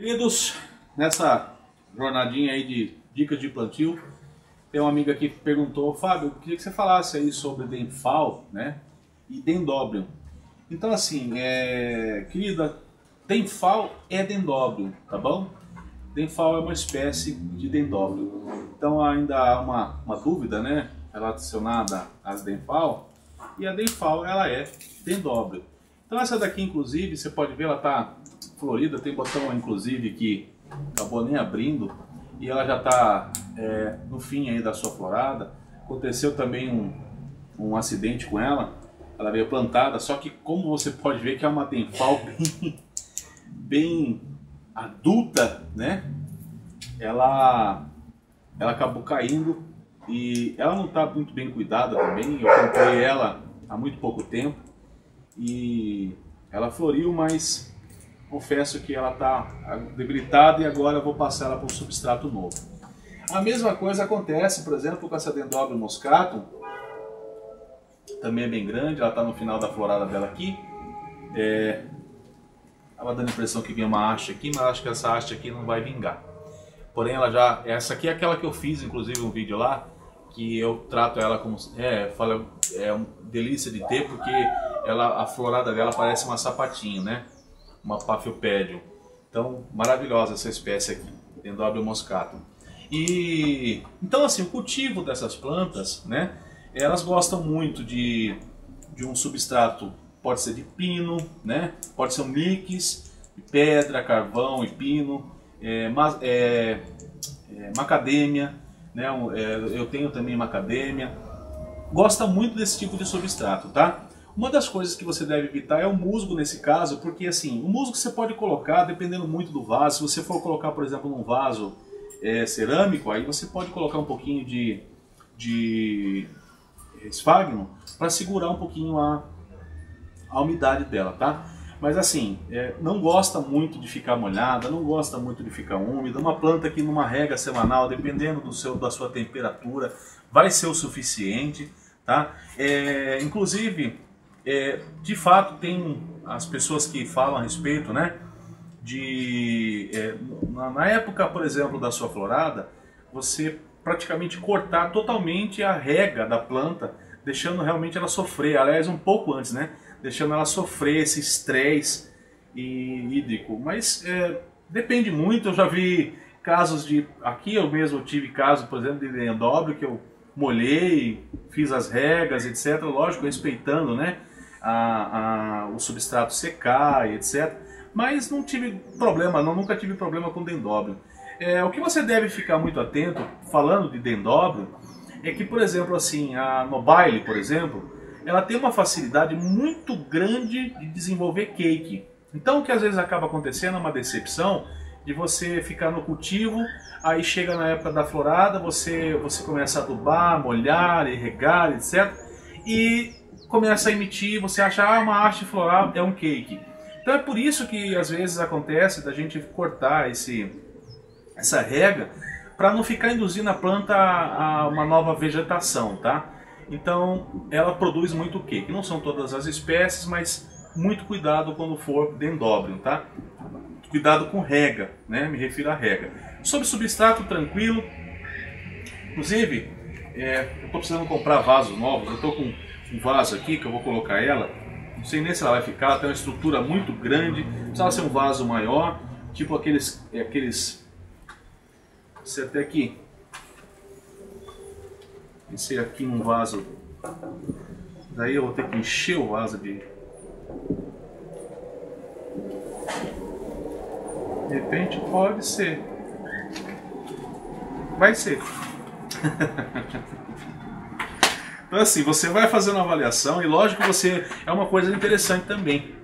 Queridos, nessa jornadinha aí de dicas de plantio, tem uma amiga aqui que perguntou: Fábio, eu queria que você falasse aí sobre Denfal, né, e Dendrobium. Então assim, querida, Denfal é Dendrobium, tá bom? Denfal é uma espécie de Dendrobium. Então ainda há uma dúvida, né, relacionada às Denfal, e a Denfal ela é Dendrobium. Então essa daqui, inclusive, você pode ver, ela tá florida, tem botão inclusive que acabou nem abrindo, e ela já está no fim aí da sua florada. Aconteceu também um acidente com ela, ela veio plantada, só que como você pode ver que é uma Denfal bem adulta, né? Ela acabou caindo e ela não está muito bem cuidada também. Eu comprei ela há muito pouco tempo e ela floriu, mas confesso que ela está debilitada e agora eu vou passar ela para um substrato novo. A mesma coisa acontece, por exemplo, com essa Dendrobium moscatum. Também é bem grande, ela está no final da florada dela aqui. Estava dando a impressão que vinha uma haste aqui, mas acho que essa haste aqui não vai vingar. Porém, essa aqui é aquela que eu fiz, inclusive, um vídeo lá, que eu trato ela como... é uma delícia de ter, porque a florada dela parece uma sapatinho, né? Uma Paphiopedium. Então, maravilhosa essa espécie aqui, Dendrobium moscatum. E então, assim, o cultivo dessas plantas, né? Elas gostam muito de um substrato, pode ser de pino, né? Pode ser um mix de pedra, carvão e pino, macadâmia, né? Eu tenho também macadâmia. Gosta muito desse tipo de substrato, tá? Uma das coisas que você deve evitar é o musgo nesse caso, porque assim, o musgo você pode colocar dependendo muito do vaso. Se você for colocar, por exemplo, num vaso cerâmico, aí você pode colocar um pouquinho de esfagno para segurar um pouquinho a umidade dela, tá? Mas assim, não gosta muito de ficar molhada, não gosta muito de ficar úmida. Uma planta que numa rega semanal, dependendo da sua temperatura, vai ser o suficiente, tá? Inclusive, de fato, tem as pessoas que falam a respeito, né? Na época, por exemplo, da sua florada, você praticamente cortar totalmente a rega da planta, deixando realmente ela sofrer, aliás, um pouco antes, né? Deixando ela sofrer esse estresse hídrico. Mas depende muito. Eu já vi casos aqui eu mesmo tive caso, por exemplo, de Dendrobium, que eu molhei, fiz as regas, etc. Lógico, respeitando, né? O substrato secar e etc. Mas não tive problema, nunca tive problema com Dendrobium. O que você deve ficar muito atento, falando de Dendrobium, é que, por exemplo, assim, a Nobile, por exemplo, ela tem uma facilidade muito grande de desenvolver cake. Então o que às vezes acaba acontecendo é uma decepção de você ficar no cultivo, aí chega na época da florada, você começa a adubar, molhar, regar, etc. E começa a emitir, você acha, uma haste floral é um cake. Então é por isso que às vezes acontece da gente cortar essa rega para não ficar induzindo a planta a uma nova vegetação, tá? Então ela produz muito cake. Não são todas as espécies, mas muito cuidado quando for Dendrobium, tá? Cuidado com rega, né? Me refiro à rega. Sobre substrato, tranquilo. Inclusive, eu estou precisando comprar vasos novos. Eu estou com um vaso aqui que eu vou colocar ela. Não sei nem se ela vai ficar. Ela tem uma estrutura muito grande. Precisava ser um vaso maior, tipo aqueles esse até aqui. Esse aqui um vaso. Daí eu vou ter que encher o vaso de repente pode ser. Vai ser. Então assim, você vai fazendo uma avaliação e lógico que é uma coisa interessante também.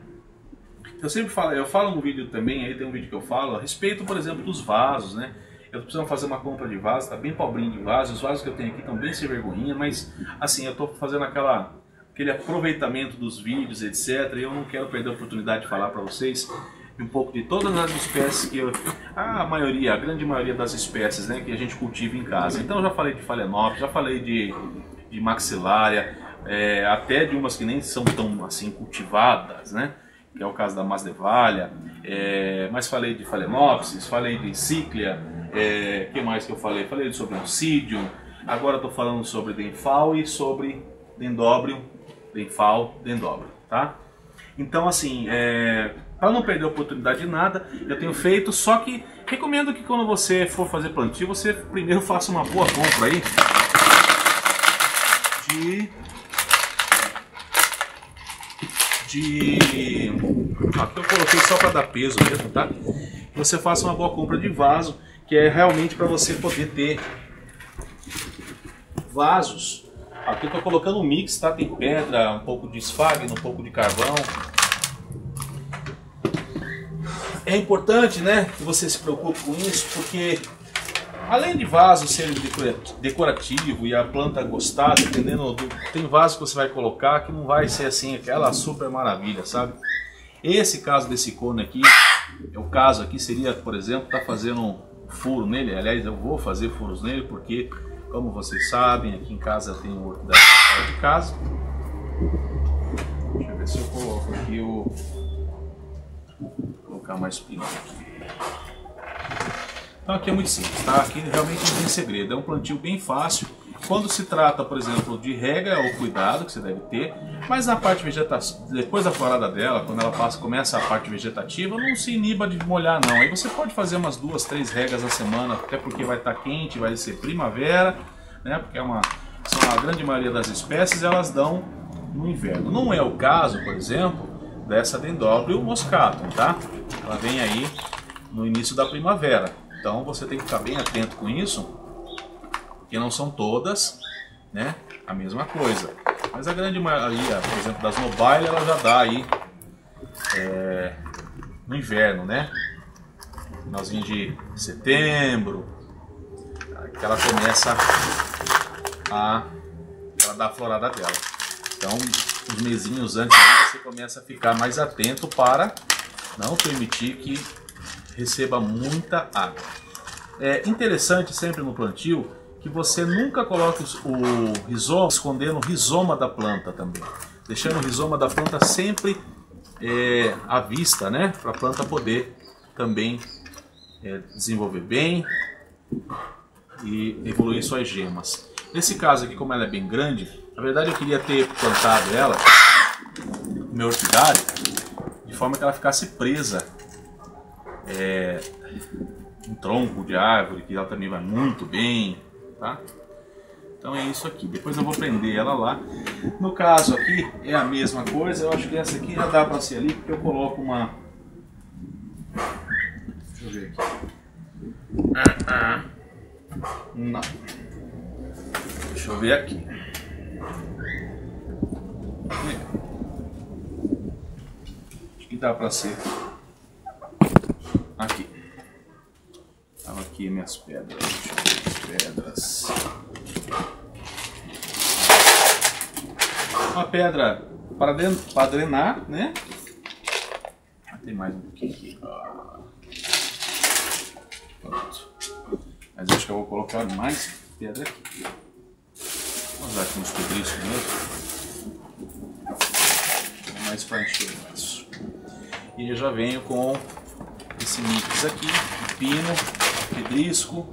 Eu sempre falo, eu falo no vídeo também, aí tem um vídeo que eu falo a respeito, por exemplo, dos vasos, né? Eu tô precisando fazer uma compra de vaso, tá bem pobrinho de vaso, os vasos que eu tenho aqui estão bem sem vergonhinha, mas assim, eu tô fazendo aquele aproveitamento dos vídeos, etc. E eu não quero perder a oportunidade de falar para vocês um pouco de todas as espécies que a grande maioria das espécies, né, que a gente cultiva em casa. Então eu já falei de Phalaenopsis, já falei de Maxillaria, até de umas que nem são tão assim cultivadas, né? que é o caso da Masdevallia, mas falei de Phalaenopsis, falei de Ciclia, que mais que eu falei? Falei sobre Oncidium, agora estou falando sobre Denfal e sobre Dendrobium, tá? Então assim, para não perder a oportunidade de nada, eu tenho feito, só que recomendo que quando você for fazer plantio, você primeiro faça uma boa compra aí aqui eu coloquei só para dar peso mesmo, tá? Você faça uma boa compra de vaso, que é realmente para você poder ter vasos. Aqui eu tô colocando um mix, tá? Tem pedra, um pouco de esfagno, um pouco de carvão. É importante, né, que você se preocupe com isso, porque além de vaso ser decorativo e a planta gostar, dependendo tem vaso que você vai colocar que não vai ser assim aquela super maravilha, sabe? Esse caso desse cone aqui, o caso aqui seria, por exemplo, tá fazendo um furo nele. Aliás, eu vou fazer furos nele porque, como vocês sabem, aqui em casa tem um orquídea fora de casa. Deixa eu ver se eu coloco aqui vou colocar mais pino aqui. Então aqui é muito simples, tá? Aqui realmente não tem segredo, é um plantio bem fácil. Quando se trata, por exemplo, de rega, é o cuidado que você deve ter, mas na parte vegetativa, depois da florada dela, quando ela começa a parte vegetativa, não se iniba de molhar não. Aí você pode fazer umas 2, 3 regas na semana, até porque vai estar quente, vai ser primavera, né? Porque são a grande maioria das espécies, elas dão no inverno. Não é o caso, por exemplo, dessa Dendrobium moscatum, tá? Ela vem aí no início da primavera. Então você tem que ficar bem atento com isso, que não são todas, né, a mesma coisa. Mas a grande maioria, por exemplo, das mobile, ela já dá aí no inverno, né? Finalzinho de setembro, que ela começa ela dá a florada dela. Então, uns mesinhos antes aí, você começa a ficar mais atento para não permitir que receba muita água. É interessante sempre no plantio que você nunca coloque o rizoma escondendo o rizoma da planta também, deixando o rizoma da planta sempre à vista, né, para a planta poder também desenvolver bem e evoluir suas gemas. Nesse caso aqui, como ela é bem grande, na verdade eu queria ter plantado ela no meu orquidário de forma que ela ficasse presa um tronco de árvore, que ela também vai muito bem, tá? Então é isso aqui. Depois eu vou prender ela lá. No caso aqui é a mesma coisa. Eu acho que essa aqui já dá para ser ali, porque eu coloco uma... Deixa eu ver aqui. Não. Deixa eu ver aqui. Acho que dá para ser aqui. Estava aqui minhas pedras. Deixa eu ver as pedras. Uma pedra para drenar, né? Tem mais um pouquinho aqui. Pronto. Mas acho que eu vou colocar mais pedra aqui. Vamos usar aqui uns pedriscos mesmo. Mais para encher o vaso. E eu já venho com esse mix aqui, pino, pedrisco,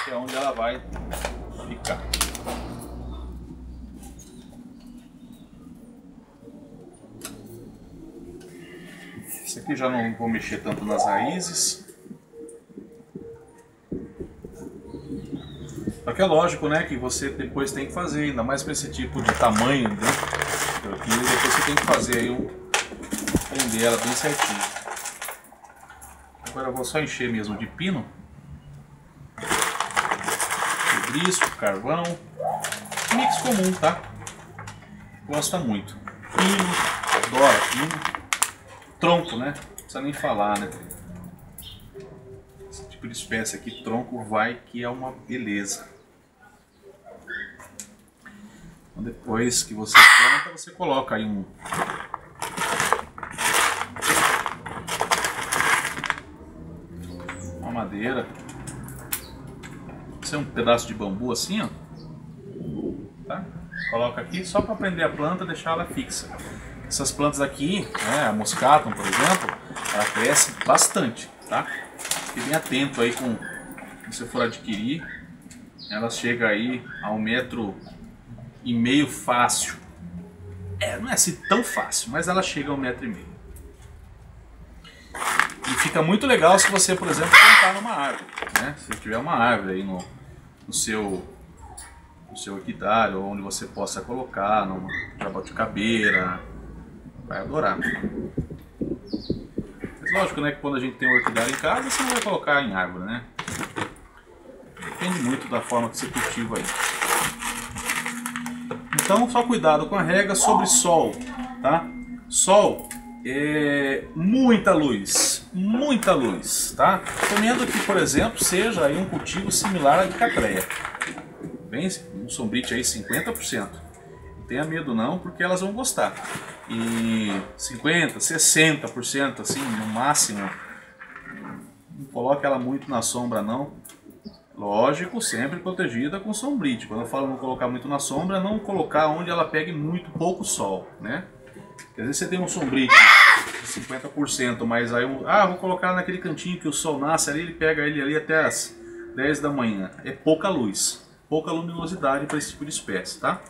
que é onde ela vai ficar. Esse aqui já não vou mexer tanto nas raízes. Só que é lógico, né, que você depois tem que fazer, ainda mais para esse tipo de tamanho, né? Aqui, depois você tem que fazer aí prender ela bem certinho. Agora eu vou só encher mesmo de pino, pedrisco, carvão, mix comum, tá? Gosta muito. Pino, adora pino. Tronco, né? Não precisa nem falar, né? Esse tipo de espécie aqui, tronco, vai que é uma beleza. Então, depois que você planta, você coloca aí uma madeira. Isso é um pedaço de bambu assim, ó. Tá? Coloca aqui só para prender a planta e deixar ela fixa. Essas plantas aqui, né, a Moscaton, por exemplo, ela cresce bastante, tá? Fique bem atento aí com, se você for adquirir, ela chega aí a 1,5 m fácil. Não é assim tão fácil, mas ela chega a 1,5 m. E fica muito legal se você, por exemplo, plantar numa árvore, né? Se tiver uma árvore aí no seu orquidário, onde você possa colocar, numa jabuticabeira, vai adorar. Mas lógico, né, que quando a gente tem um orquidário em casa, você não vai colocar em árvore, né? Depende muito da forma que você cultiva aí. Então, só cuidado com a rega sobre sol, tá? Sol é muita luz, tá? Recomendo que, por exemplo, seja aí um cultivo similar à de catreia. Bem, um sombrite aí 50%. Não tenha medo não, porque elas vão gostar. E 50%, 60% assim, no máximo. Não coloque ela muito na sombra não. Lógico, sempre protegida com sombrite. Quando eu falo não colocar muito na sombra, não colocar onde ela pegue muito pouco sol, né? Porque às vezes você tem um sombrite de 50%, mas aí vou colocar naquele cantinho que o sol nasce ali, ele pega ele ali até as 10 da manhã. É pouca luz, pouca luminosidade para esse tipo de espécie, tá?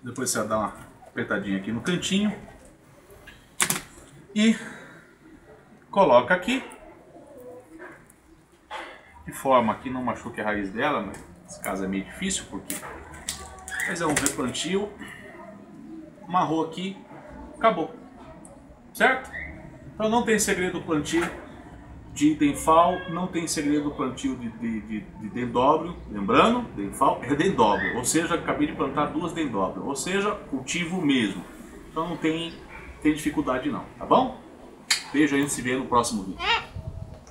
Depois você dá uma apertadinha aqui no cantinho e coloca aqui de forma que não machuque a raiz dela, mas nesse caso é meio difícil porque mas é um replantio, amarrou aqui, acabou, certo? Então não tem segredo o plantio de denfal, não tem segredo o plantio de dendróbio, lembrando, denfal é dendróbio, ou seja, acabei de plantar 2 dendróbios, ou seja, cultivo mesmo, então não tem dificuldade não, tá bom? Beijo, a gente se vê no próximo vídeo.